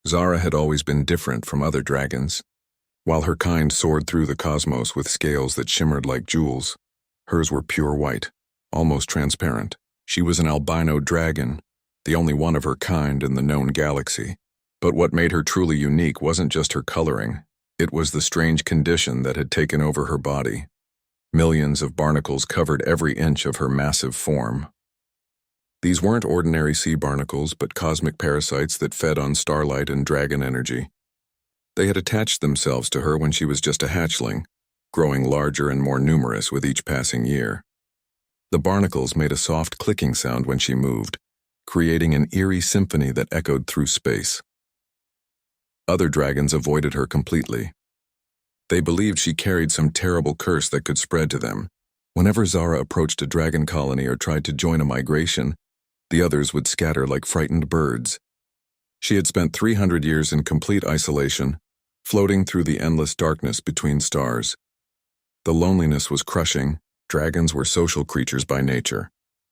Zara had always been different from other dragons. While her kind soared through the cosmos with scales that shimmered like jewels, hers were pure white, almost transparent. She was an albino dragon, the only one of her kind in the known galaxy. But what made her truly unique wasn't just her coloring. It was the strange condition that had taken over her body. Millions of barnacles covered every inch of her massive form. These weren't ordinary sea barnacles, but cosmic parasites that fed on starlight and dragon energy. They had attached themselves to her when she was just a hatchling, growing larger and more numerous with each passing year. The barnacles made a soft clicking sound when she moved, creating an eerie symphony that echoed through space. Other dragons avoided her completely. They believed she carried some terrible curse that could spread to them. Whenever Zara approached a dragon colony or tried to join a migration, the others would scatter like frightened birds. She had spent 300 years in complete isolation, floating through the endless darkness between stars. The loneliness was crushing. Dragons were social creatures by nature,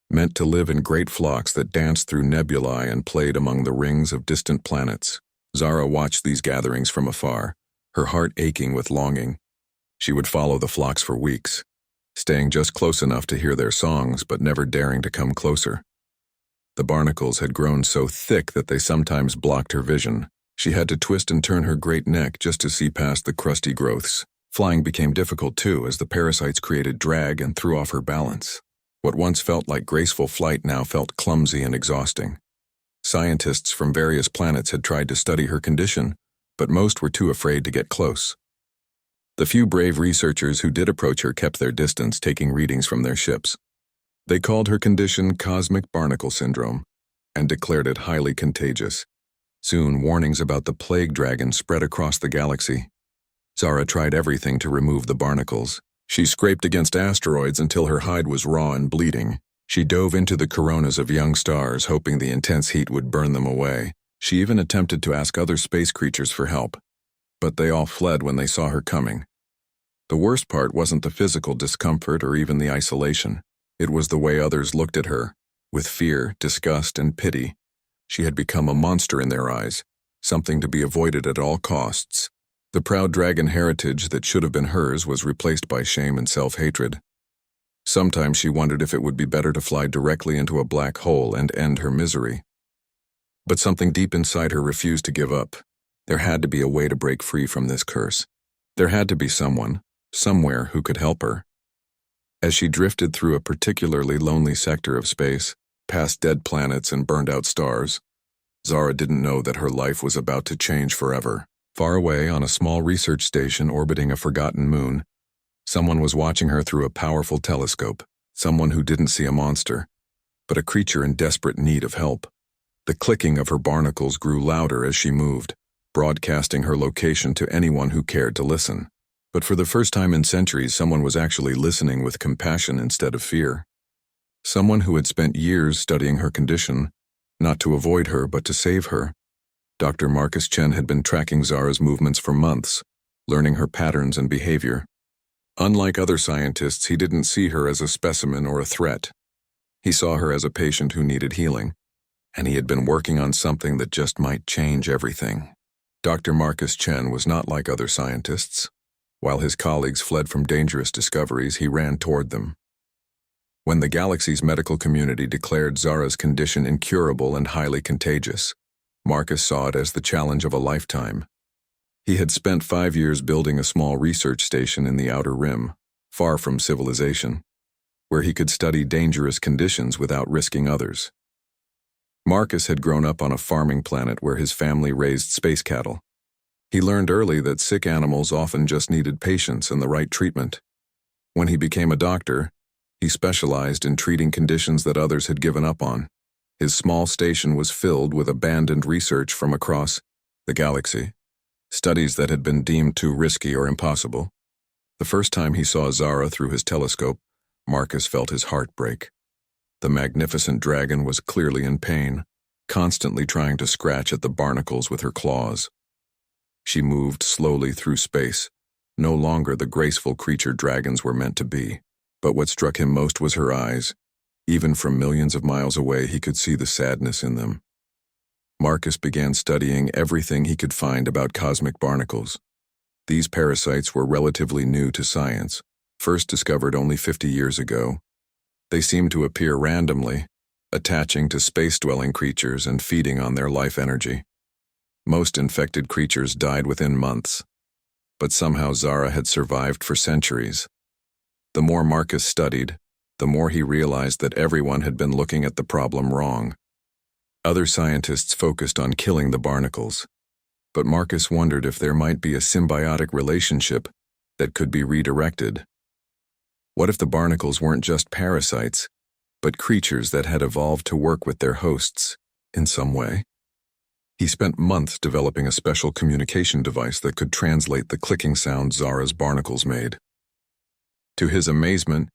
meant to live in great flocks that danced through nebulae and played among the rings of distant planets. Zara watched these gatherings from afar, her heart aching with longing. She would follow the flocks for weeks, staying just close enough to hear their songs but never daring to come closer. The barnacles had grown so thick that they sometimes blocked her vision. She had to twist and turn her great neck just to see past the crusty growths. Flying became difficult too, as the parasites created drag and threw off her balance. What once felt like graceful flight now felt clumsy and exhausting. Scientists from various planets had tried to study her condition, but most were too afraid to get close. The few brave researchers who did approach her kept their distance, taking readings from their ships. They called her condition Cosmic Barnacle Syndrome and declared it highly contagious. Soon, warnings about the plague dragon spread across the galaxy. Zara tried everything to remove the barnacles. She scraped against asteroids until her hide was raw and bleeding. She dove into the coronas of young stars, hoping the intense heat would burn them away. She even attempted to ask other space creatures for help, but they all fled when they saw her coming. The worst part wasn't the physical discomfort or even the isolation. It was the way others looked at her, with fear, disgust, and pity. She had become a monster in their eyes, something to be avoided at all costs. The proud dragon heritage that should have been hers was replaced by shame and self-hatred. Sometimes she wondered if it would be better to fly directly into a black hole and end her misery. But something deep inside her refused to give up. There had to be a way to break free from this curse. There had to be someone, somewhere, who could help her. As she drifted through a particularly lonely sector of space, past dead planets and burned-out stars, Zara didn't know that her life was about to change forever. Far away on a small research station orbiting a forgotten moon, someone was watching her through a powerful telescope. Someone who didn't see a monster, but a creature in desperate need of help. The clicking of her barnacles grew louder as she moved, broadcasting her location to anyone who cared to listen. But for the first time in centuries, someone was actually listening with compassion instead of fear. Someone who had spent years studying her condition, not to avoid her but to save her. Dr. Marcus Chen had been tracking Zara's movements for months, learning her patterns and behavior. Unlike other scientists, he didn't see her as a specimen or a threat. He saw her as a patient who needed healing, and he had been working on something that just might change everything. Dr. Marcus Chen was not like other scientists. While his colleagues fled from dangerous discoveries, he ran toward them. When the galaxy's medical community declared Zara's condition incurable and highly contagious, Marcus saw it as the challenge of a lifetime. He had spent 5 years building a small research station in the Outer Rim, far from civilization, where he could study dangerous conditions without risking others. Marcus had grown up on a farming planet where his family raised space cattle. He learned early that sick animals often just needed patience and the right treatment. When he became a doctor, he specialized in treating conditions that others had given up on. His small station was filled with abandoned research from across the galaxy, studies that had been deemed too risky or impossible. The first time he saw Zara through his telescope, Marcus felt his heart break. The magnificent dragon was clearly in pain, constantly trying to scratch at the barnacles with her claws. She moved slowly through space, no longer the graceful creature dragons were meant to be. But what struck him most was her eyes. Even from millions of miles away, he could see the sadness in them. Marcus began studying everything he could find about cosmic barnacles. These parasites were relatively new to science, first discovered only 50 years ago. They seemed to appear randomly, attaching to space-dwelling creatures and feeding on their life energy. Most infected creatures died within months, but somehow Zara had survived for centuries. The more Marcus studied, the more he realized that everyone had been looking at the problem wrong. Other scientists focused on killing the barnacles, but Marcus wondered if there might be a symbiotic relationship that could be redirected. What if the barnacles weren't just parasites, but creatures that had evolved to work with their hosts in some way? He spent months developing a special communication device that could translate the clicking sound Zara's barnacles made. To his amazement,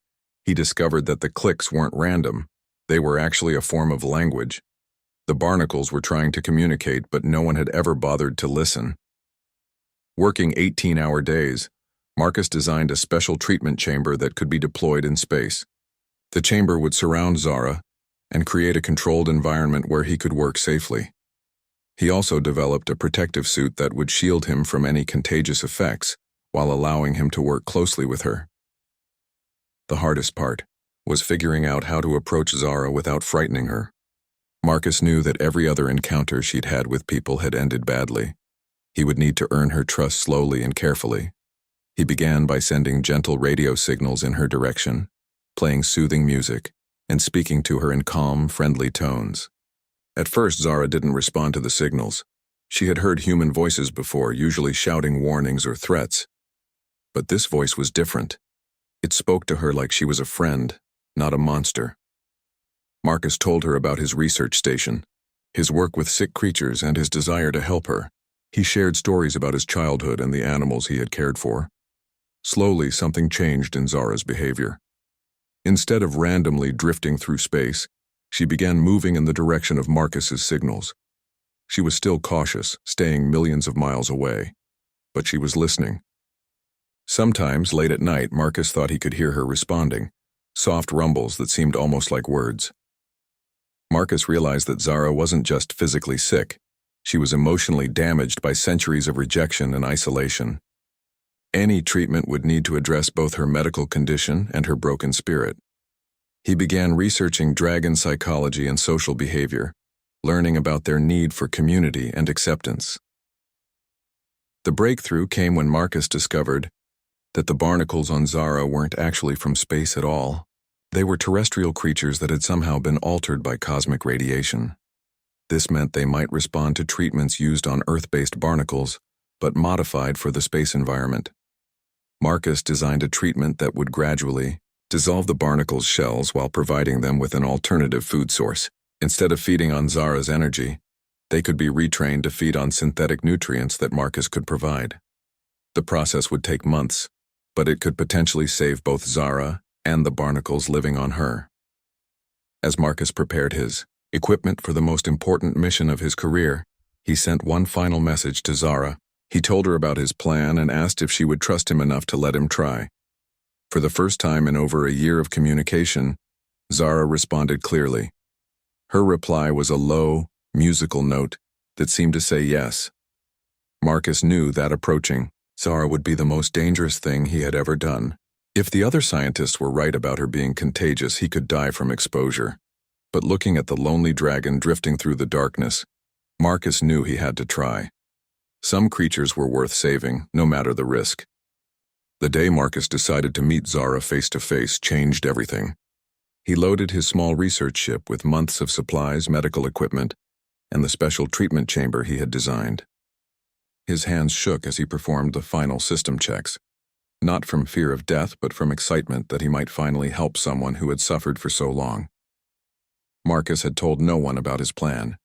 he discovered that the clicks weren't random. They were actually a form of language. The barnacles were trying to communicate, but no one had ever bothered to listen. Working 18-hour days, Marcus designed a special treatment chamber that could be deployed in space. The chamber would surround Zara and create a controlled environment where he could work safely. He also developed a protective suit that would shield him from any contagious effects while allowing him to work closely with her. The hardest part was figuring out how to approach Zara without frightening her. Marcus knew that every other encounter she'd had with people had ended badly. He would need to earn her trust slowly and carefully. He began by sending gentle radio signals in her direction, playing soothing music, and speaking to her in calm, friendly tones. At first, Zara didn't respond to the signals. She had heard human voices before, usually shouting warnings or threats. But this voice was different. It spoke to her like she was a friend, not a monster. Marcus told her about his research station, his work with sick creatures, and his desire to help her. He shared stories about his childhood and the animals he had cared for. Slowly, something changed in Zara's behavior. Instead of randomly drifting through space, she began moving in the direction of Marcus's signals. She was still cautious, staying millions of miles away, but she was listening. Sometimes, late at night, Marcus thought he could hear her responding, soft rumbles that seemed almost like words. Marcus realized that Zara wasn't just physically sick. She was emotionally damaged by centuries of rejection and isolation. Any treatment would need to address both her medical condition and her broken spirit. He began researching dragon psychology and social behavior, learning about their need for community and acceptance. The breakthrough came when Marcus discovered that the barnacles on Zara weren't actually from space at all. They were terrestrial creatures that had somehow been altered by cosmic radiation. This meant they might respond to treatments used on Earth-based barnacles, but modified for the space environment. Marcus designed a treatment that would gradually dissolve the barnacles' shells while providing them with an alternative food source. Instead of feeding on Zara's energy, they could be retrained to feed on synthetic nutrients that Marcus could provide. The process would take months, but it could potentially save both Zara and the barnacles living on her. As Marcus prepared his equipment for the most important mission of his career, he sent one final message to Zara. He told her about his plan and asked if she would trust him enough to let him try. For the first time in over a year of communication, Zara responded clearly. Her reply was a low, musical note that seemed to say yes. Marcus knew that approaching Zara would be the most dangerous thing he had ever done. If the other scientists were right about her being contagious, he could die from exposure. But looking at the lonely dragon drifting through the darkness, Marcus knew he had to try. Some creatures were worth saving, no matter the risk. The day Marcus decided to meet Zara face-to-face changed everything. He loaded his small research ship with months of supplies, medical equipment, and the special treatment chamber he had designed. His hands shook as he performed the final system checks, not from fear of death, but from excitement that he might finally help someone who had suffered for so long. Marcus had told no one about his plan.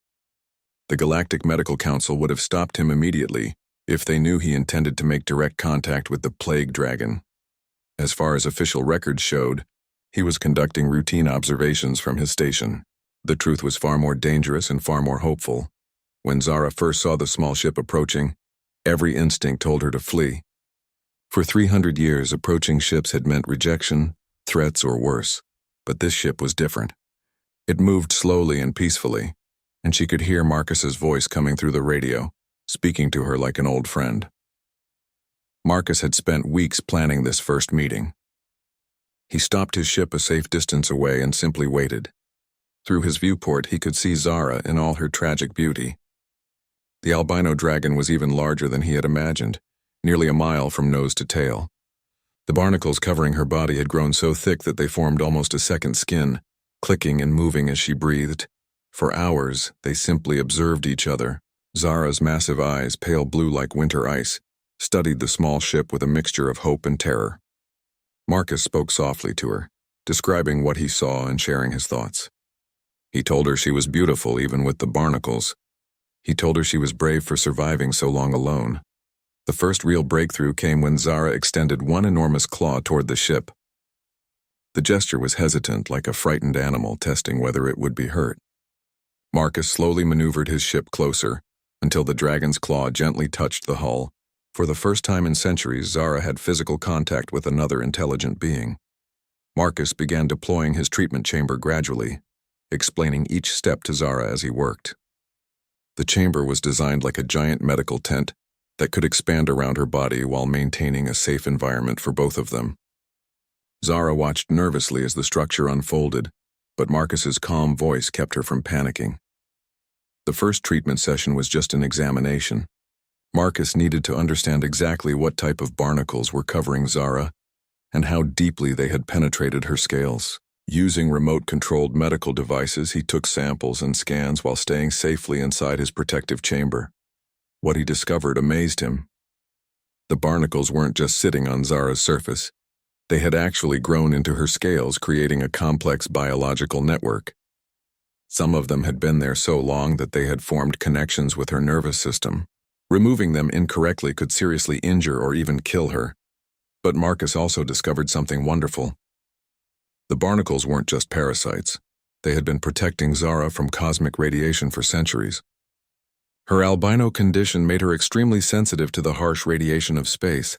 The Galactic Medical Council would have stopped him immediately if they knew he intended to make direct contact with the plague dragon. As far as official records showed, he was conducting routine observations from his station. The truth was far more dangerous and far more hopeful. When Zara first saw the small ship approaching, every instinct told her to flee. For 300 years, approaching ships had meant rejection, threats, or worse. But this ship was different. It moved slowly and peacefully, and she could hear Marcus's voice coming through the radio, speaking to her like an old friend. Marcus had spent weeks planning this first meeting. He stopped his ship a safe distance away and simply waited. Through his viewport, he could see Zara in all her tragic beauty. The albino dragon was even larger than he had imagined, nearly a mile from nose to tail. The barnacles covering her body had grown so thick that they formed almost a second skin, clicking and moving as she breathed. For hours, they simply observed each other. Zara's massive eyes, pale blue like winter ice, studied the small ship with a mixture of hope and terror. Marcus spoke softly to her, describing what he saw and sharing his thoughts. He told her she was beautiful even with the barnacles. He told her she was brave for surviving so long alone. The first real breakthrough came when Zara extended one enormous claw toward the ship. The gesture was hesitant, like a frightened animal testing whether it would be hurt. Marcus slowly maneuvered his ship closer, until the dragon's claw gently touched the hull. For the first time in centuries, Zara had physical contact with another intelligent being. Marcus began deploying his treatment chamber gradually, explaining each step to Zara as he worked. The chamber was designed like a giant medical tent that could expand around her body while maintaining a safe environment for both of them. Zara watched nervously as the structure unfolded, but Marcus's calm voice kept her from panicking. The first treatment session was just an examination. Marcus needed to understand exactly what type of barnacles were covering Zara and how deeply they had penetrated her scales. Using remote-controlled medical devices, he took samples and scans while staying safely inside his protective chamber. What he discovered amazed him. The barnacles weren't just sitting on Zara's surface. They had actually grown into her scales, creating a complex biological network. Some of them had been there so long that they had formed connections with her nervous system. Removing them incorrectly could seriously injure or even kill her. But Marcus also discovered something wonderful. The barnacles weren't just parasites. They had been protecting Zara from cosmic radiation for centuries. Her albino condition made her extremely sensitive to the harsh radiation of space,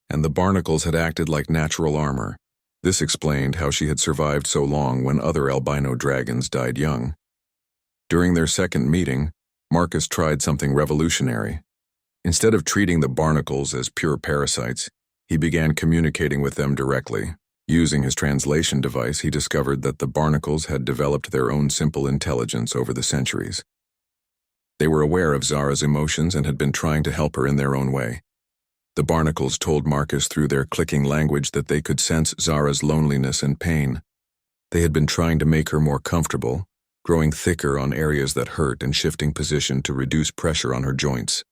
and the barnacles had acted like natural armor. This explained how she had survived so long when other albino dragons died young. During their second meeting, Marcus tried something revolutionary. Instead of treating the barnacles as pure parasites, he began communicating with them directly. Using his translation device, he discovered that the barnacles had developed their own simple intelligence over the centuries. They were aware of Zara's emotions and had been trying to help her in their own way. The barnacles told Marcus through their clicking language that they could sense Zara's loneliness and pain. They had been trying to make her more comfortable, growing thicker on areas that hurt and shifting position to reduce pressure on her joints.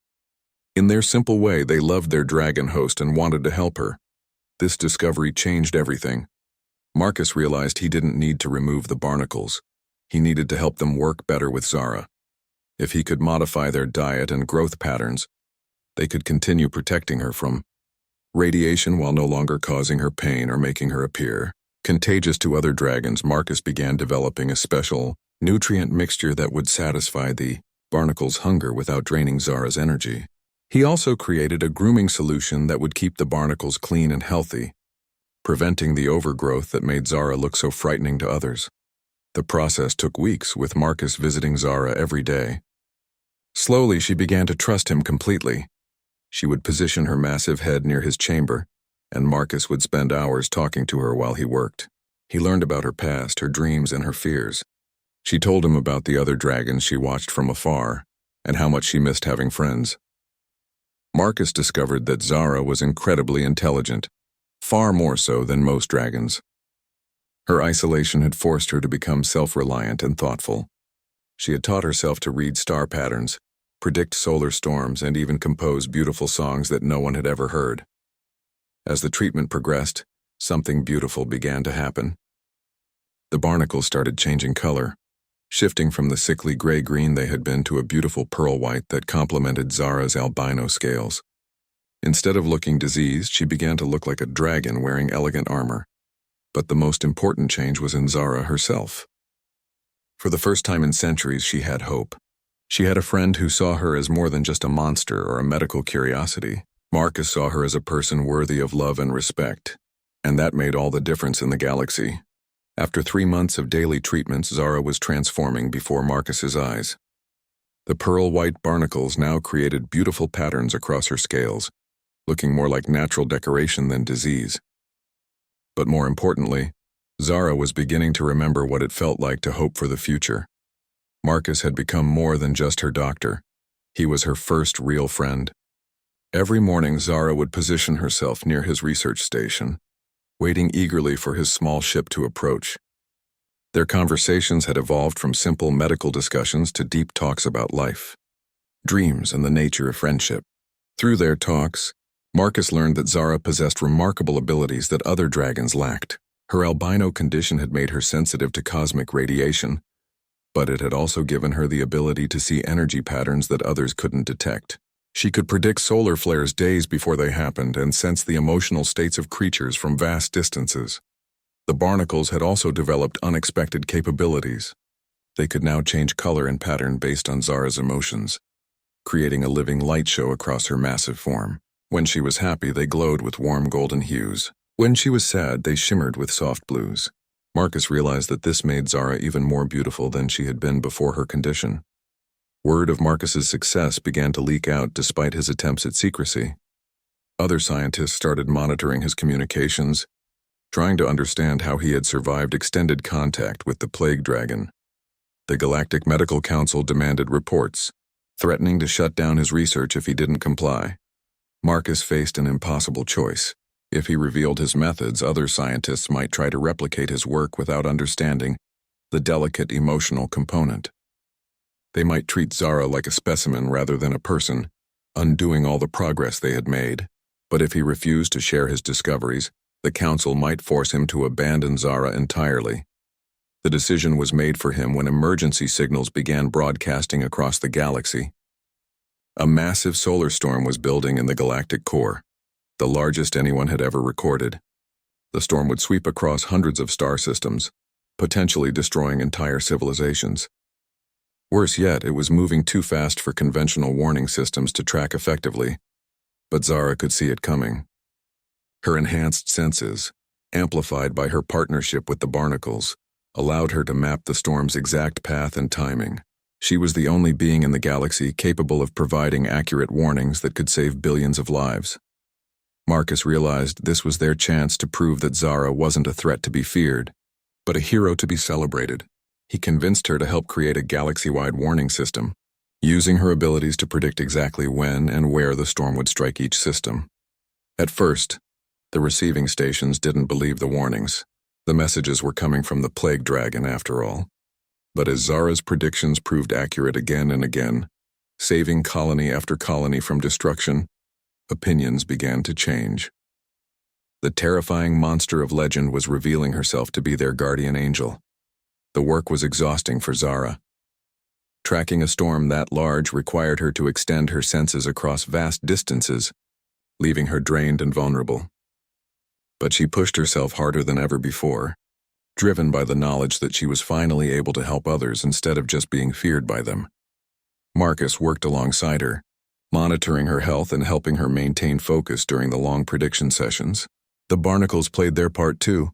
In their simple way, they loved their dragon host and wanted to help her. This discovery changed everything. Marcus realized he didn't need to remove the barnacles. He needed to help them work better with Zara. If he could modify their diet and growth patterns, they could continue protecting her from radiation while no longer causing her pain or making her appear contagious to other dragons. Marcus began developing a special nutrient mixture that would satisfy the barnacles' hunger without draining Zara's energy. He also created a grooming solution that would keep the barnacles clean and healthy, preventing the overgrowth that made Zara look so frightening to others. The process took weeks, with Marcus visiting Zara every day. Slowly, she began to trust him completely. She would position her massive head near his chamber, and Marcus would spend hours talking to her while he worked. He learned about her past, her dreams, and her fears. She told him about the other dragons she watched from afar, and how much she missed having friends. Marcus discovered that Zara was incredibly intelligent, far more so than most dragons. Her isolation had forced her to become self-reliant and thoughtful. She had taught herself to read star patterns, predict solar storms, and even compose beautiful songs that no one had ever heard. As the treatment progressed, something beautiful began to happen. The barnacles started changing color, shifting from the sickly gray-green they had been to a beautiful pearl white that complemented Zara's albino scales. Instead of looking diseased, she began to look like a dragon wearing elegant armor. But the most important change was in Zara herself. For the first time in centuries, she had hope. She had a friend who saw her as more than just a monster or a medical curiosity. Marcus saw her as a person worthy of love and respect, and that made all the difference in the galaxy. After 3 months of daily treatments, Zara was transforming before Marcus's eyes. The pearl-white barnacles now created beautiful patterns across her scales, looking more like natural decoration than disease. But more importantly, Zara was beginning to remember what it felt like to hope for the future. Marcus had become more than just her doctor. He was her first real friend. Every morning, Zara would position herself near his research station, waiting eagerly for his small ship to approach. Their conversations had evolved from simple medical discussions to deep talks about life, dreams, and the nature of friendship. Through their talks, Marcus learned that Zara possessed remarkable abilities that other dragons lacked. Her albino condition had made her sensitive to cosmic radiation, but it had also given her the ability to see energy patterns that others couldn't detect. She could predict solar flares days before they happened and sense the emotional states of creatures from vast distances. The Barnacles had also developed unexpected capabilities. They could now change color and pattern based on Zara's emotions, creating a living light show across her massive form. When she was happy, they glowed with warm golden hues. When she was sad, they shimmered with soft blues. Marcus realized that this made Zara even more beautiful than she had been before her condition. Word of Marcus's success began to leak out despite his attempts at secrecy. Other scientists started monitoring his communications, trying to understand how he had survived extended contact with the plague dragon. The Galactic Medical Council demanded reports, threatening to shut down his research if he didn't comply. Marcus faced an impossible choice. If he revealed his methods, other scientists might try to replicate his work without understanding the delicate emotional component. They might treat Zara like a specimen rather than a person, undoing all the progress they had made. But if he refused to share his discoveries, the council might force him to abandon Zara entirely. The decision was made for him when emergency signals began broadcasting across the galaxy. A massive solar storm was building in the galactic core, the largest anyone had ever recorded. The storm would sweep across hundreds of star systems, potentially destroying entire civilizations. Worse yet, it was moving too fast for conventional warning systems to track effectively, but Zara could see it coming. Her enhanced senses, amplified by her partnership with the Barnacles, allowed her to map the storm's exact path and timing. She was the only being in the galaxy capable of providing accurate warnings that could save billions of lives. Marcus realized this was their chance to prove that Zara wasn't a threat to be feared, but a hero to be celebrated. He convinced her to help create a galaxy-wide warning system, using her abilities to predict exactly when and where the storm would strike each system. At first, the receiving stations didn't believe the warnings. The messages were coming from the plague dragon after all. But as Zara's predictions proved accurate again and again, saving colony after colony from destruction, opinions began to change. The terrifying monster of legend was revealing herself to be their guardian angel. The work was exhausting for Zara. Tracking a storm that large required her to extend her senses across vast distances, leaving her drained and vulnerable. But she pushed herself harder than ever before, driven by the knowledge that she was finally able to help others instead of just being feared by them. Marcus worked alongside her, monitoring her health and helping her maintain focus during the long prediction sessions. The Barnacles played their part too,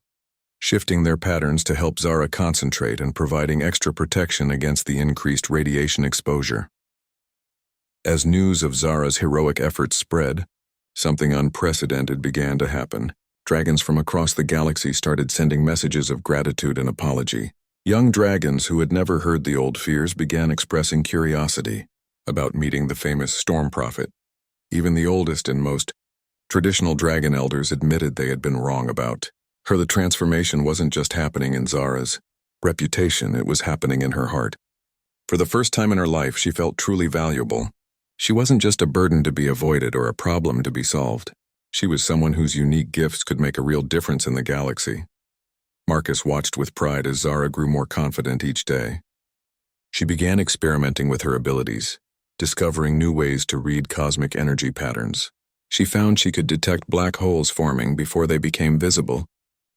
shifting their patterns to help Zara concentrate and providing extra protection against the increased radiation exposure. As news of Zara's heroic efforts spread, something unprecedented began to happen. Dragons from across the galaxy started sending messages of gratitude and apology. Young dragons who had never heard the old fears began expressing curiosity about meeting the famous Storm Prophet. Even the oldest and most traditional dragon elders admitted they had been wrong about her. The transformation wasn't just happening in Zara's reputation, it was happening in her heart. For the first time in her life, she felt truly valuable. She wasn't just a burden to be avoided or a problem to be solved. She was someone whose unique gifts could make a real difference in the galaxy. Marcus watched with pride as Zara grew more confident each day. She began experimenting with her abilities, discovering new ways to read cosmic energy patterns. She found she could detect black holes forming before they became visible,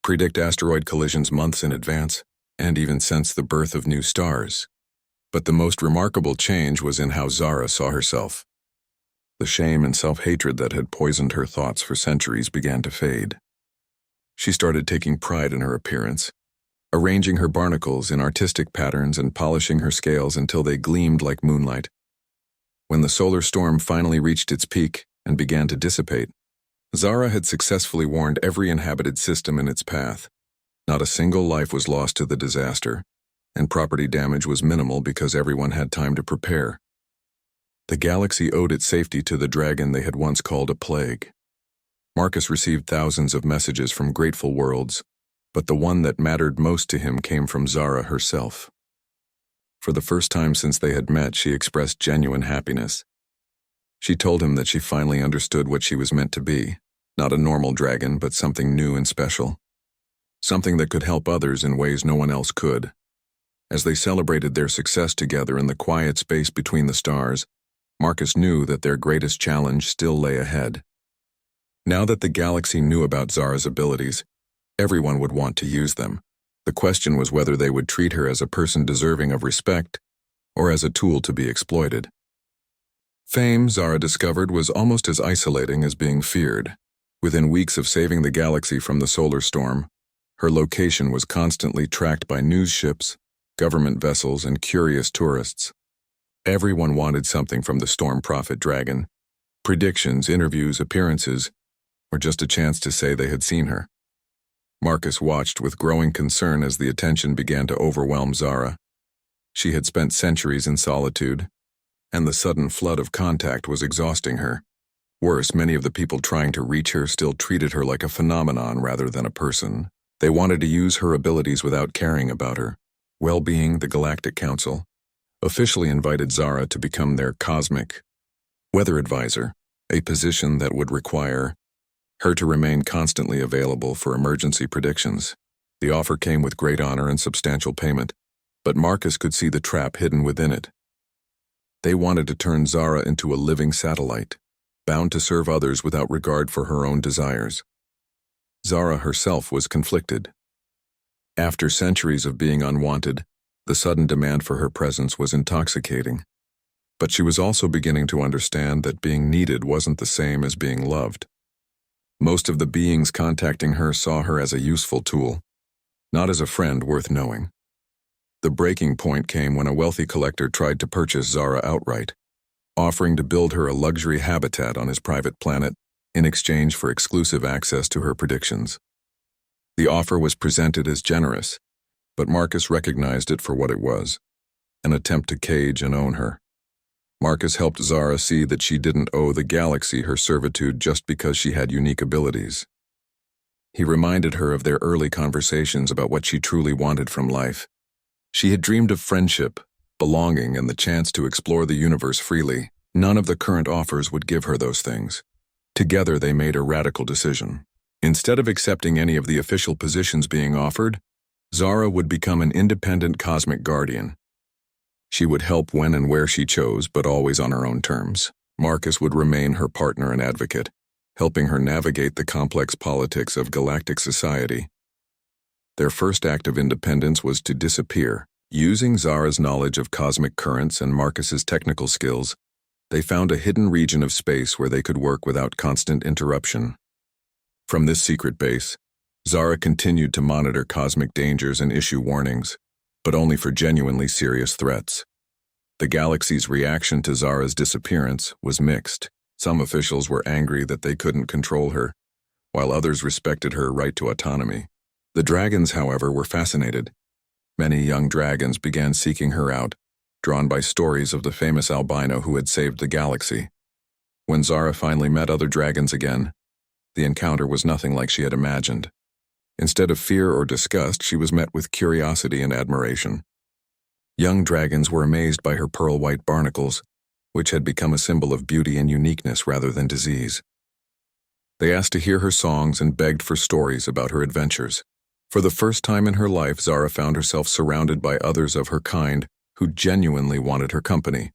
predict asteroid collisions months in advance, and even sense the birth of new stars. But the most remarkable change was in how Zara saw herself. The shame and self-hatred that had poisoned her thoughts for centuries began to fade. She started taking pride in her appearance, arranging her barnacles in artistic patterns and polishing her scales until they gleamed like moonlight. When the solar storm finally reached its peak and began to dissipate, Zara had successfully warned every inhabited system in its path. Not a single life was lost to the disaster, and property damage was minimal because everyone had time to prepare. The galaxy owed its safety to the dragon they had once called a plague. Marcus received thousands of messages from grateful worlds, but the one that mattered most to him came from Zara herself. For the first time since they had met, she expressed genuine happiness. She told him that she finally understood what she was meant to be, not a normal dragon, but something new and special. Something that could help others in ways no one else could. As they celebrated their success together in the quiet space between the stars, Marcus knew that their greatest challenge still lay ahead. Now that the galaxy knew about Zara's abilities, everyone would want to use them. The question was whether they would treat her as a person deserving of respect or as a tool to be exploited. Fame, Zara discovered, was almost as isolating as being feared. Within weeks of saving the galaxy from the solar storm, her location was constantly tracked by news ships, government vessels, and curious tourists. Everyone wanted something from the storm prophet dragon: predictions, interviews, appearances, or just a chance to say they had seen her. Marcus watched with growing concern as the attention began to overwhelm Zara. She had spent centuries in solitude, and the sudden flood of contact was exhausting her. Worse, many of the people trying to reach her still treated her like a phenomenon rather than a person. They wanted to use her abilities without caring about her. Well-being, the Galactic Council, officially invited Zara to become their cosmic weather advisor, a position that would require her to remain constantly available for emergency predictions. The offer came with great honor and substantial payment, but Marcus could see the trap hidden within it. They wanted to turn Zara into a living satellite, bound to serve others without regard for her own desires. Zara herself was conflicted. After centuries of being unwanted, the sudden demand for her presence was intoxicating. But she was also beginning to understand that being needed wasn't the same as being loved. Most of the beings contacting her saw her as a useful tool, not as a friend worth knowing. The breaking point came when a wealthy collector tried to purchase Zara outright, offering to build her a luxury habitat on his private planet in exchange for exclusive access to her predictions. The offer was presented as generous, but Marcus recognized it for what it was: an attempt to cage and own her. Marcus helped Zara see that she didn't owe the galaxy her servitude just because she had unique abilities. He reminded her of their early conversations about what she truly wanted from life. She had dreamed of friendship, belonging, and the chance to explore the universe freely. None of the current offers would give her those things. Together they made a radical decision. Instead of accepting any of the official positions being offered, Zara would become an independent cosmic guardian. She would help when and where she chose, but always on her own terms. Marcus would remain her partner and advocate, helping her navigate the complex politics of galactic society. Their first act of independence was to disappear. Using Zara's knowledge of cosmic currents and Marcus's technical skills, they found a hidden region of space where they could work without constant interruption. From this secret base, Zara continued to monitor cosmic dangers and issue warnings, but only for genuinely serious threats. The galaxy's reaction to Zara's disappearance was mixed. Some officials were angry that they couldn't control her, while others respected her right to autonomy. The dragons, however, were fascinated. Many young dragons began seeking her out, drawn by stories of the famous albino who had saved the galaxy. When Zara finally met other dragons again, the encounter was nothing like she had imagined. Instead of fear or disgust, she was met with curiosity and admiration. Young dragons were amazed by her pearl-white barnacles, which had become a symbol of beauty and uniqueness rather than disease. They asked to hear her songs and begged for stories about her adventures. For the first time in her life, Zara found herself surrounded by others of her kind who genuinely wanted her company.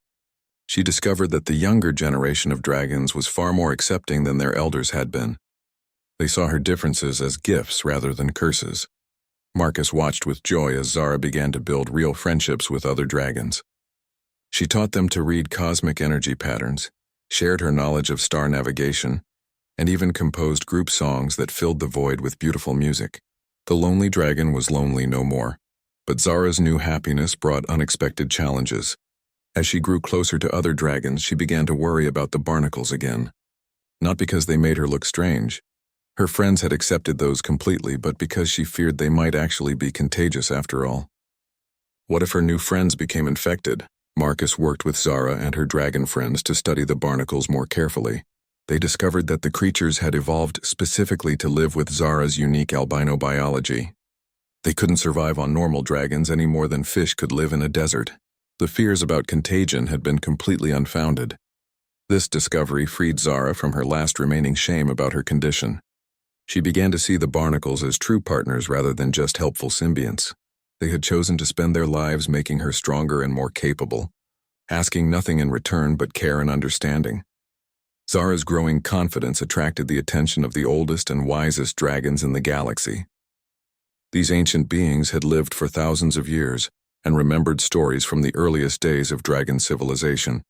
She discovered that the younger generation of dragons was far more accepting than their elders had been. They saw her differences as gifts rather than curses. Marcus watched with joy as Zara began to build real friendships with other dragons. She taught them to read cosmic energy patterns, shared her knowledge of star navigation, and even composed group songs that filled the void with beautiful music. The lonely dragon was lonely no more, but Zara's new happiness brought unexpected challenges. As she grew closer to other dragons, she began to worry about the Barnacles again. Not because they made her look strange. Her friends had accepted those completely, but because she feared they might actually be contagious after all. What if her new friends became infected? Marcus worked with Zara and her dragon friends to study the Barnacles more carefully. They discovered that the creatures had evolved specifically to live with Zara's unique albino biology. They couldn't survive on normal dragons any more than fish could live in a desert. The fears about contagion had been completely unfounded. This discovery freed Zara from her last remaining shame about her condition. She began to see the Barnacles as true partners rather than just helpful symbionts. They had chosen to spend their lives making her stronger and more capable, asking nothing in return but care and understanding. Zara's growing confidence attracted the attention of the oldest and wisest dragons in the galaxy. These ancient beings had lived for thousands of years and remembered stories from the earliest days of dragon civilization.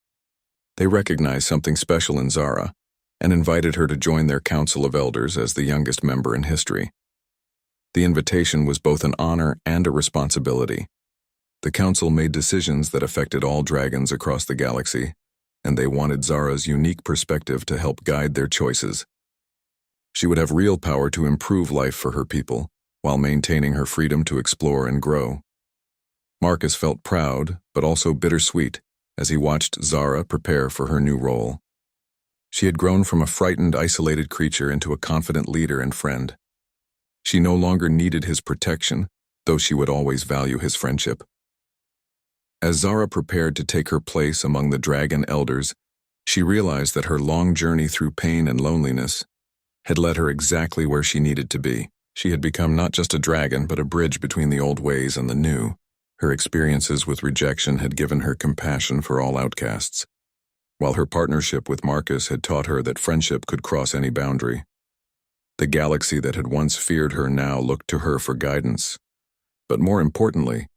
They recognized something special in Zara and invited her to join their council of elders as the youngest member in history. The invitation was both an honor and a responsibility. The council made decisions that affected all dragons across the galaxy, and they wanted Zara's unique perspective to help guide their choices. She would have real power to improve life for her people, while maintaining her freedom to explore and grow. Marcus felt proud, but also bittersweet, as he watched Zara prepare for her new role. She had grown from a frightened, isolated creature into a confident leader and friend. She no longer needed his protection, though she would always value his friendship. As Zara prepared to take her place among the dragon elders, she realized that her long journey through pain and loneliness had led her exactly where she needed to be. She had become not just a dragon, but a bridge between the old ways and the new. Her experiences with rejection had given her compassion for all outcasts, while her partnership with Marcus had taught her that friendship could cross any boundary. The galaxy that had once feared her now looked to her for guidance. But more importantly,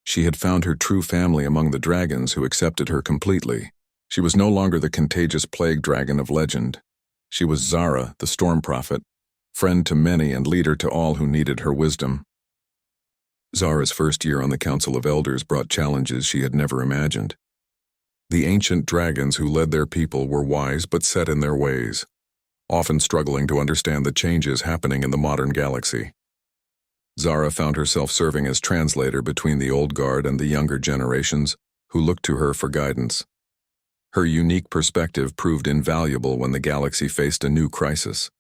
she had found her true family among the dragons who accepted her completely. She was no longer the contagious plague dragon of legend. She was Zara, the storm prophet, friend to many and leader to all who needed her wisdom. Zara's first year on the Council of Elders brought challenges she had never imagined. The ancient dragons who led their people were wise but set in their ways, often struggling to understand the changes happening in the modern galaxy. Zara found herself serving as translator between the old guard and the younger generations, who looked to her for guidance. Her unique perspective proved invaluable when the galaxy faced a new crisis.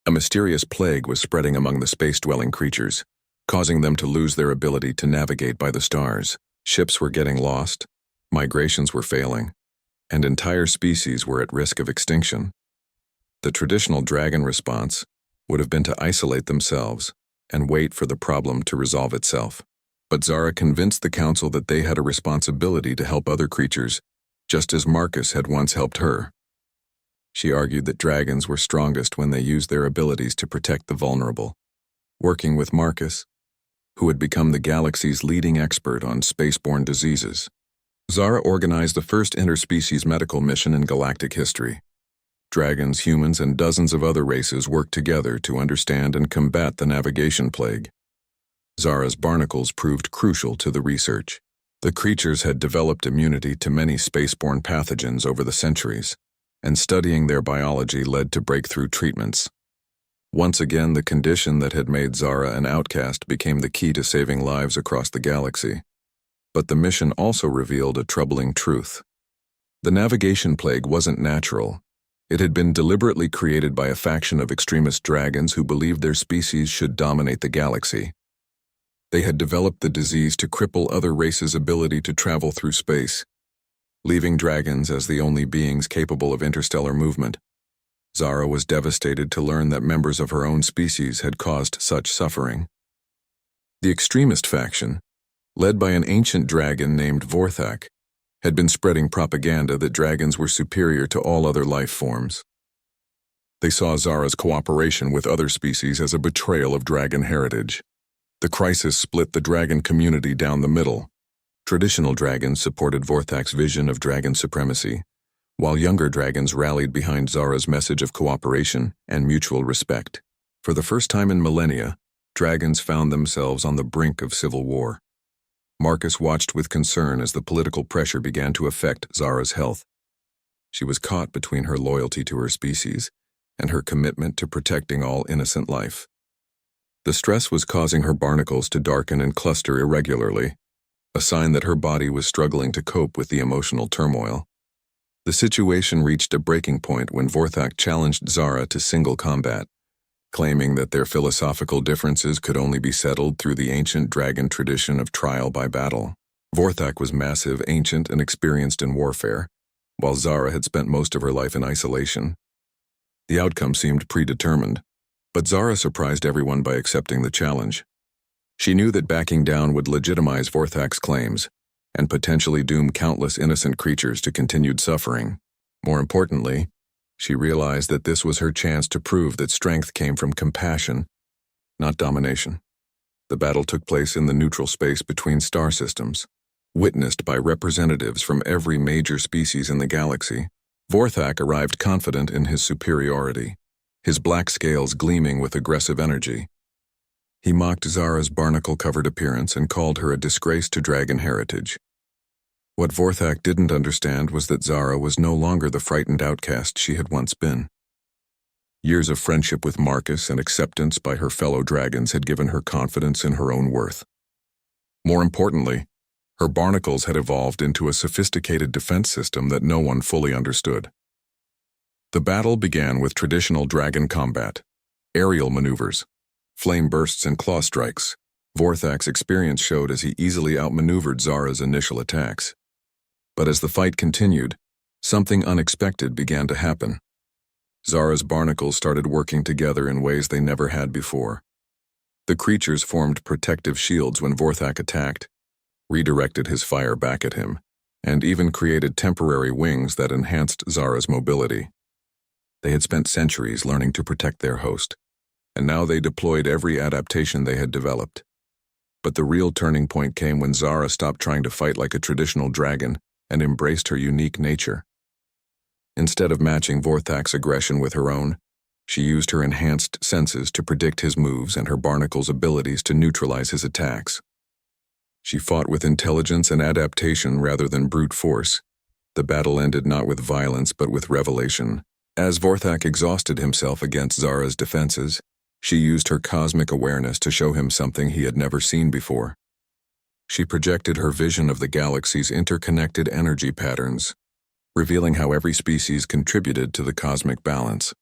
A mysterious plague was spreading among the space-dwelling creatures, causing them to lose their ability to navigate by the stars. Ships were getting lost, migrations were failing, and entire species were at risk of extinction. The traditional dragon response would have been to isolate themselves and wait for the problem to resolve itself. But Zara convinced the council that they had a responsibility to help other creatures, just as Marcus had once helped her. She argued that dragons were strongest when they used their abilities to protect the vulnerable. Working with Marcus, who had become the galaxy's leading expert on spaceborne diseases, Zara organized the first interspecies medical mission in galactic history. Dragons, humans, and dozens of other races worked together to understand and combat the navigation plague. Zara's barnacles proved crucial to the research. The creatures had developed immunity to many spaceborne pathogens over the centuries, and studying their biology led to breakthrough treatments. Once again, the condition that had made Zara an outcast became the key to saving lives across the galaxy. But the mission also revealed a troubling truth. The navigation plague wasn't natural. It had been deliberately created by a faction of extremist dragons who believed their species should dominate the galaxy. They had developed the disease to cripple other races' ability to travel through space, leaving dragons as the only beings capable of interstellar movement. Zara was devastated to learn that members of her own species had caused such suffering. The extremist faction, led by an ancient dragon named Vorthak, had been spreading propaganda that dragons were superior to all other life forms. They saw Zara's cooperation with other species as a betrayal of dragon heritage. The crisis split the dragon community down the middle. Traditional dragons supported Vorthak's vision of dragon supremacy, while younger dragons rallied behind Zara's message of cooperation and mutual respect. For the first time in millennia, dragons found themselves on the brink of civil war. Marcus watched with concern as the political pressure began to affect Zara's health. She was caught between her loyalty to her species and her commitment to protecting all innocent life. The stress was causing her barnacles to darken and cluster irregularly, a sign that her body was struggling to cope with the emotional turmoil. The situation reached a breaking point when Vorthak challenged Zara to single combat, claiming that their philosophical differences could only be settled through the ancient dragon tradition of trial by battle. Vorthak was massive, ancient, and experienced in warfare, while Zara had spent most of her life in isolation. The outcome seemed predetermined, but Zara surprised everyone by accepting the challenge. She knew that backing down would legitimize Vorthak's claims and potentially doom countless innocent creatures to continued suffering. More importantly, she realized that this was her chance to prove that strength came from compassion, not domination. The battle took place in the neutral space between star systems, witnessed by representatives from every major species in the galaxy. Vorthak arrived confident in his superiority, his black scales gleaming with aggressive energy. He mocked Zara's barnacle-covered appearance and called her a disgrace to dragon heritage. What Vorthak didn't understand was that Zara was no longer the frightened outcast she had once been. Years of friendship with Marcus and acceptance by her fellow dragons had given her confidence in her own worth. More importantly, her barnacles had evolved into a sophisticated defense system that no one fully understood. The battle began with traditional dragon combat, aerial maneuvers, flame bursts and claw strikes. Vorthak's experience showed as he easily outmaneuvered Zara's initial attacks. But as the fight continued, something unexpected began to happen. Zara's barnacles started working together in ways they never had before. The creatures formed protective shields when Vorthak attacked, redirected his fire back at him, and even created temporary wings that enhanced Zara's mobility. They had spent centuries learning to protect their host, and now they deployed every adaptation they had developed. But the real turning point came when Zara stopped trying to fight like a traditional dragon and embraced her unique nature. Instead of matching Vorthak's aggression with her own, she used her enhanced senses to predict his moves and her barnacle's abilities to neutralize his attacks. She fought with intelligence and adaptation rather than brute force. The battle ended not with violence but with revelation. As Vorthak exhausted himself against Zara's defenses, she used her cosmic awareness to show him something he had never seen before. She projected her vision of the galaxy's interconnected energy patterns, revealing how every species contributed to the cosmic balance.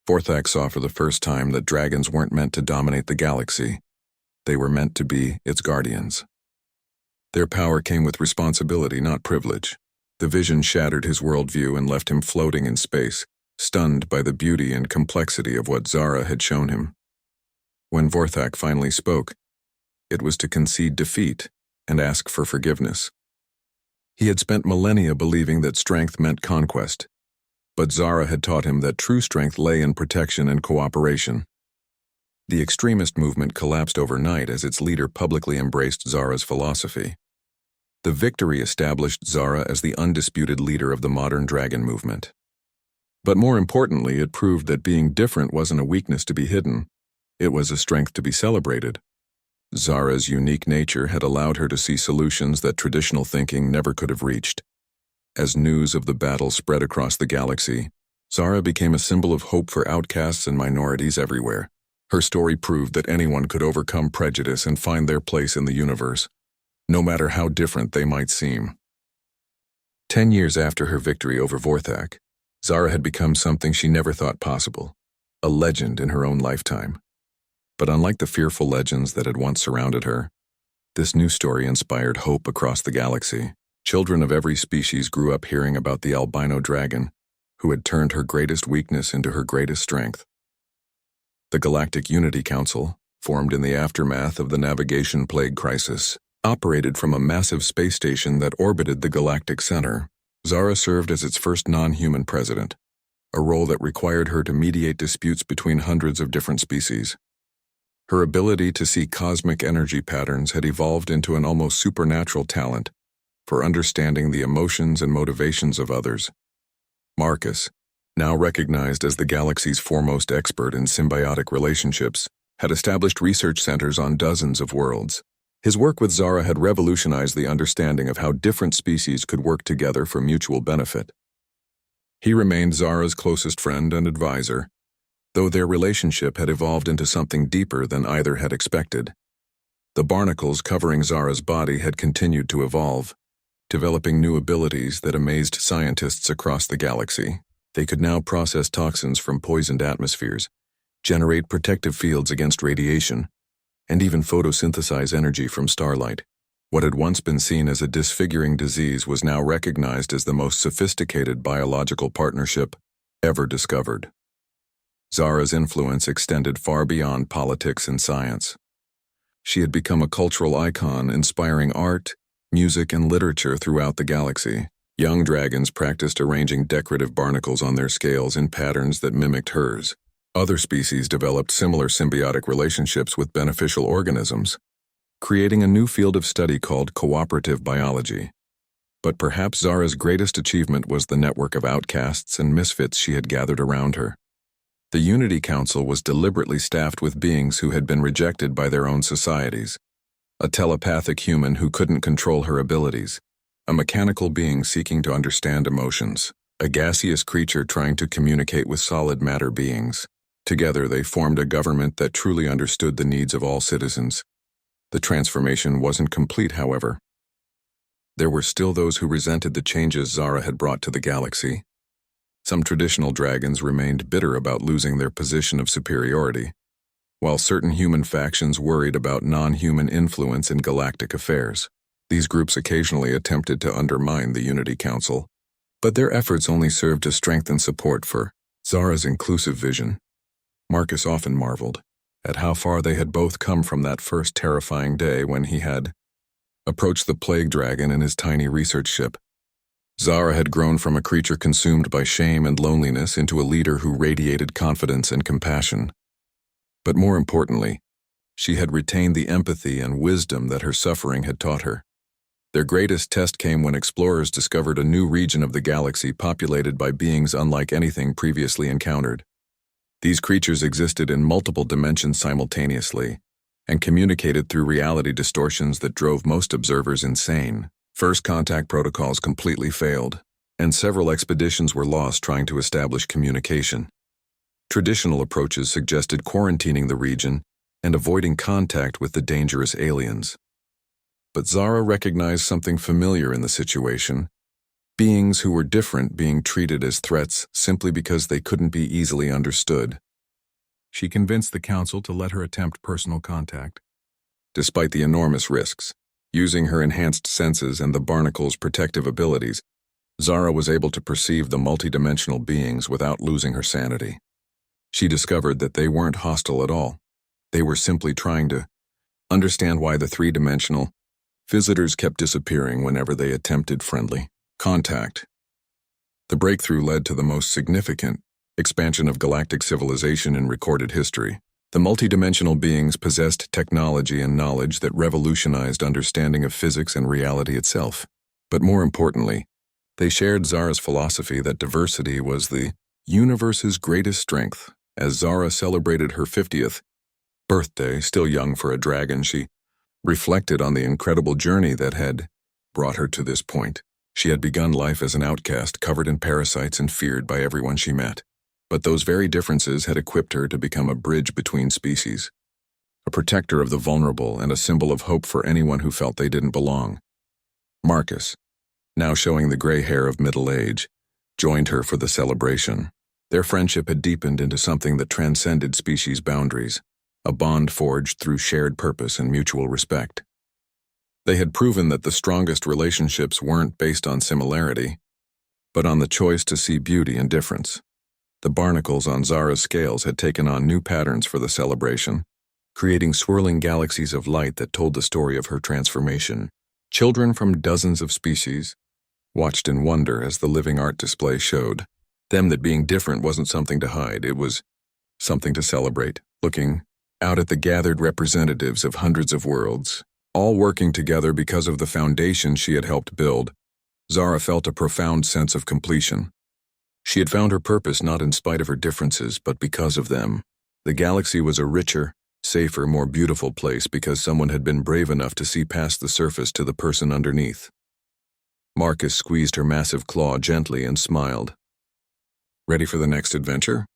Vorthak saw for the first time that dragons weren't meant to dominate the galaxy. They were meant to be its guardians. Their power came with responsibility, not privilege. The vision shattered his worldview and left him floating in space, stunned by the beauty and complexity of what Zara had shown him. When Vorthak finally spoke, it was to concede defeat and ask for forgiveness. He had spent millennia believing that strength meant conquest, but Zara had taught him that true strength lay in protection and cooperation. The extremist movement collapsed overnight as its leader publicly embraced Zara's philosophy. The victory established Zara as the undisputed leader of the modern dragon movement. But more importantly, it proved that being different wasn't a weakness to be hidden. It was a strength to be celebrated. Zara's unique nature had allowed her to see solutions that traditional thinking never could have reached. As news of the battle spread across the galaxy, Zara became a symbol of hope for outcasts and minorities everywhere. Her story proved that anyone could overcome prejudice and find their place in the universe, no matter how different they might seem. 10 years after her victory over Vorthak, Zara had become something she never thought possible, a legend in her own lifetime. But unlike the fearful legends that had once surrounded her, this new story inspired hope across the galaxy. Children of every species grew up hearing about the albino dragon, who had turned her greatest weakness into her greatest strength. The Galactic Unity Council, formed in the aftermath of the Navigation Plague Crisis, operated from a massive space station that orbited the galactic center. Zara served as its first non-human president, a role that required her to mediate disputes between hundreds of different species. Her ability to see cosmic energy patterns had evolved into an almost supernatural talent for understanding the emotions and motivations of others. Marcus, now recognized as the galaxy's foremost expert in symbiotic relationships, had established research centers on dozens of worlds. His work with Zara had revolutionized the understanding of how different species could work together for mutual benefit. He remained Zara's closest friend and advisor, though their relationship had evolved into something deeper than either had expected. The barnacles covering Zara's body had continued to evolve, developing new abilities that amazed scientists across the galaxy. They could now process toxins from poisoned atmospheres, generate protective fields against radiation, and even photosynthesize energy from starlight. What had once been seen as a disfiguring disease was now recognized as the most sophisticated biological partnership ever discovered. Zara's influence extended far beyond politics and science. She had become a cultural icon, inspiring art, music, and literature throughout the galaxy. Young dragons practiced arranging decorative barnacles on their scales in patterns that mimicked hers. Other species developed similar symbiotic relationships with beneficial organisms, creating a new field of study called cooperative biology. But perhaps Zara's greatest achievement was the network of outcasts and misfits she had gathered around her. The Unity Council was deliberately staffed with beings who had been rejected by their own societies. A telepathic human who couldn't control her abilities, a mechanical being seeking to understand emotions, a gaseous creature trying to communicate with solid matter beings. Together they formed a government that truly understood the needs of all citizens. The transformation wasn't complete, however. There were still those who resented the changes Zara had brought to the galaxy. Some traditional dragons remained bitter about losing their position of superiority, while certain human factions worried about non-human influence in galactic affairs. These groups occasionally attempted to undermine the Unity Council, but their efforts only served to strengthen support for Zara's inclusive vision. Marcus often marveled at how far they had both come from that first terrifying day when he had approached the plague dragon in his tiny research ship. Zara had grown from a creature consumed by shame and loneliness into a leader who radiated confidence and compassion. But more importantly, she had retained the empathy and wisdom that her suffering had taught her. Their greatest test came when explorers discovered a new region of the galaxy populated by beings unlike anything previously encountered. These creatures existed in multiple dimensions simultaneously and communicated through reality distortions that drove most observers insane. First contact protocols completely failed, and several expeditions were lost trying to establish communication. Traditional approaches suggested quarantining the region and avoiding contact with the dangerous aliens. But Zara recognized something familiar in the situation: beings who were different being treated as threats simply because they couldn't be easily understood. She convinced the council to let her attempt personal contact. Despite the enormous risks, using her enhanced senses and the Barnacles' protective abilities, Zara was able to perceive the multidimensional beings without losing her sanity. She discovered that they weren't hostile at all. They were simply trying to understand why the three-dimensional visitors kept disappearing whenever they attempted friendly contact. The breakthrough led to the most significant expansion of galactic civilization in recorded history. The multidimensional beings possessed technology and knowledge that revolutionized understanding of physics and reality itself. But more importantly, they shared Zara's philosophy that diversity was the universe's greatest strength. As Zara celebrated her 50th birthday, still young for a dragon, she reflected on the incredible journey that had brought her to this point. She had begun life as an outcast, covered in parasites and feared by everyone she met. But those very differences had equipped her to become a bridge between species, a protector of the vulnerable and a symbol of hope for anyone who felt they didn't belong. Marcus, now showing the gray hair of middle age, joined her for the celebration. Their friendship had deepened into something that transcended species boundaries, a bond forged through shared purpose and mutual respect. They had proven that the strongest relationships weren't based on similarity, but on the choice to see beauty in difference. The barnacles on Zara's scales had taken on new patterns for the celebration, creating swirling galaxies of light that told the story of her transformation. Children from dozens of species watched in wonder as the living art display showed them that being different wasn't something to hide, it was something to celebrate. Looking out at the gathered representatives of hundreds of worlds, all working together because of the foundation she had helped build, Zara felt a profound sense of completion. She had found her purpose not in spite of her differences, but because of them. The galaxy was a richer, safer, more beautiful place because someone had been brave enough to see past the surface to the person underneath. Marcus squeezed her massive claw gently and smiled. "Ready for the next adventure?"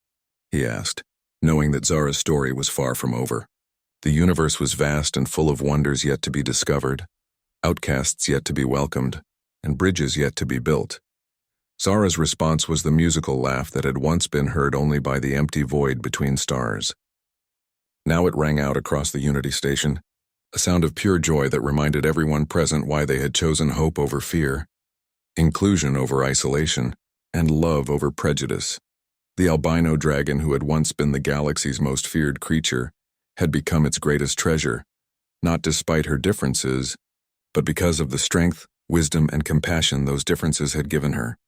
he asked, knowing that Zara's story was far from over. The universe was vast and full of wonders yet to be discovered, outcasts yet to be welcomed, and bridges yet to be built. Zara's response was the musical laugh that had once been heard only by the empty void between stars. Now it rang out across the Unity station, a sound of pure joy that reminded everyone present why they had chosen hope over fear, inclusion over isolation, and love over prejudice. The albino dragon, who had once been the galaxy's most feared creature, had become its greatest treasure, not despite her differences, but because of the strength, wisdom, and compassion those differences had given her.